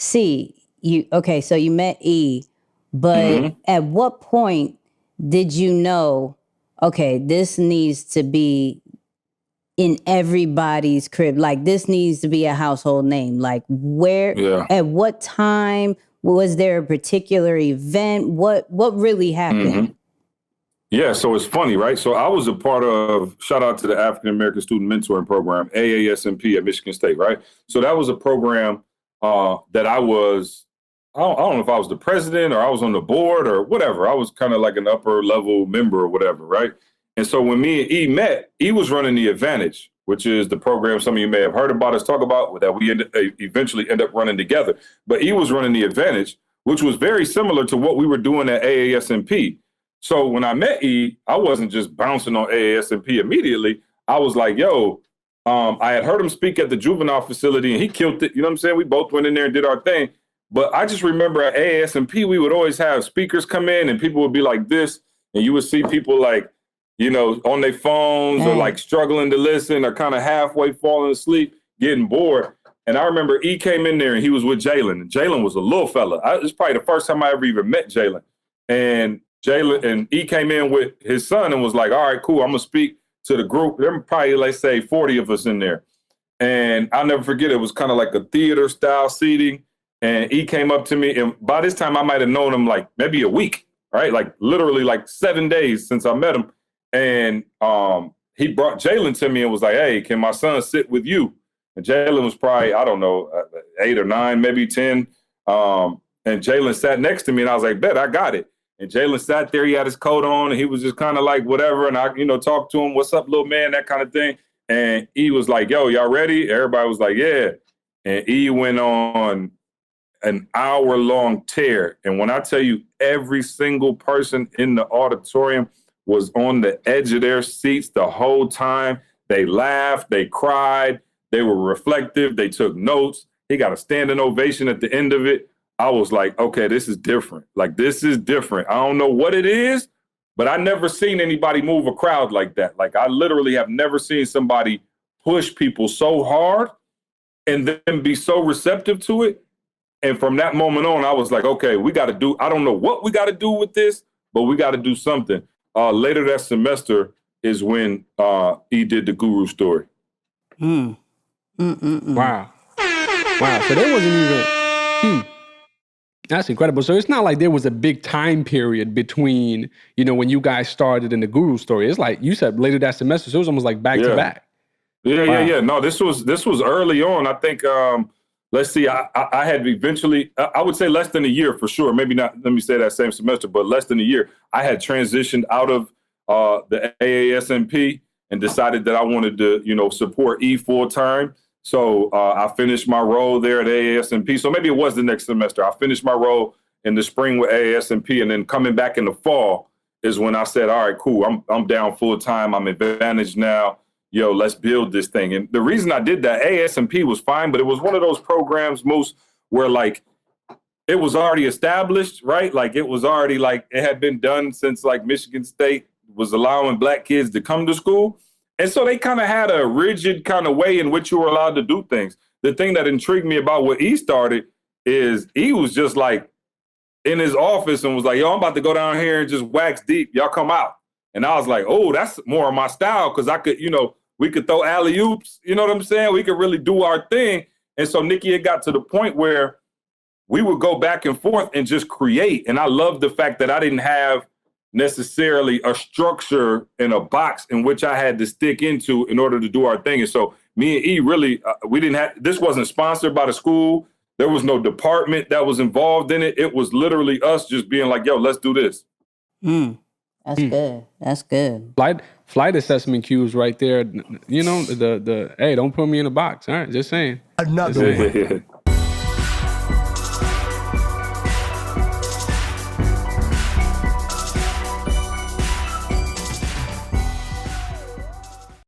C, so you met E, but at what point did you know, okay, this needs to be in everybody's crib? Like, this needs to be a household name. Like, at what time, was there a particular event? What really happened? Yeah, so it's funny, right? So I was a part of, shout out to the African American Student Mentoring Program, AASMP at Michigan State, right? So that was a program that I don't know if I was the president or I was on the board or whatever. I was kind of like an upper level member or whatever, right? And so when me and E met, E was running the Advantage, which is the program some of you may have heard about us talk about, that we eventually end up running together. But E was running the Advantage, which was very similar to what we were doing at AASMP. So when I met E, I wasn't just bouncing on AASMP immediately. I was like, yo, I had heard him speak at the juvenile facility and he killed it. You know what I'm saying? We both went in there and did our thing. But I just remember at AASMP, we would always have speakers come in and people would be like this. And you would see people like, you know, on their phones or like struggling to listen or kind of halfway falling asleep, getting bored. And I remember E came in there and he was with Jalen. And Jalen was a little fella. It's probably the first time I ever even met Jalen. And Jalen and E came in with his son and was like, all right, cool, I'm going to speak to the group. There were probably, let's say, 40 of us in there. And I'll never forget, it was kind of like a theater style seating. And E came up to me. And by this time, I might have known him like maybe a week, right? Like literally like 7 days since I met him. And he brought Jalen to me and was like, hey, can my son sit with you? And Jalen was probably, I don't know, 8 or 9, maybe 10. And Jalen sat next to me and I was like, bet, I got it. And Jalen sat there, he had his coat on, and he was just kind of like, whatever. And I, talked to him, what's up, little man, that kind of thing. And E was like, yo, y'all ready? Everybody was like, yeah. And E went on an hour-long tear. And when I tell you, every single person in the auditorium was on the edge of their seats the whole time. They laughed, they cried, they were reflective, they took notes. He got a standing ovation at the end of it. I was like, okay, this is different. Like, this is different. I don't know what it is, but I never seen anybody move a crowd like that. Like, I literally have never seen somebody push people so hard and then be so receptive to it. And from that moment on, I was like, okay, we got to do, I don't know what we got to do with this, but we got to do something. Later that semester is when he did the Guru story. Wow. Wow. So there wasn't even, That's incredible. So it's not like there was a big time period between, when you guys started in the Guru story. It's like you said later that semester, so it was almost like back to back. Yeah. No, this was early on. I think, let's see, I had eventually, I would say less than a year for sure. Maybe not, let me say that same semester, but less than a year. I had transitioned out of the AASMP and decided that I wanted to, support E full time. So I finished my role there at AASMP. So maybe it was the next semester. I finished my role in the spring with AASMP, and then coming back in the fall is when I said, all right, cool, I'm down full time. I'm advantaged now. Yo, let's build this thing. And the reason I did that, AASMP was fine, but it was one of those programs, Moose, where like it was already established, right? Like it was already like it had been done since like Michigan State was allowing Black kids to come to school. And so they kind of had a rigid kind of way in which you were allowed to do things. The thing that intrigued me about what E started is he was just like in his office and was like, yo, I'm about to go down here and just wax deep. Y'all come out. And I was like, oh, that's more of my style because I could, we could throw alley-oops. You know what I'm saying? We could really do our thing. And so Nicky, it got to the point where we would go back and forth and just create. And I love the fact that I didn't have necessarily a structure in a box in which I had to stick into in order to do our thing. And so me and E really, this wasn't sponsored by the school. There was no department that was involved in it. It was literally us just being like, yo, let's do this. That's good. That's good. Flight assessment cues right there. The hey, don't put me in a box. All right, just saying. Another one.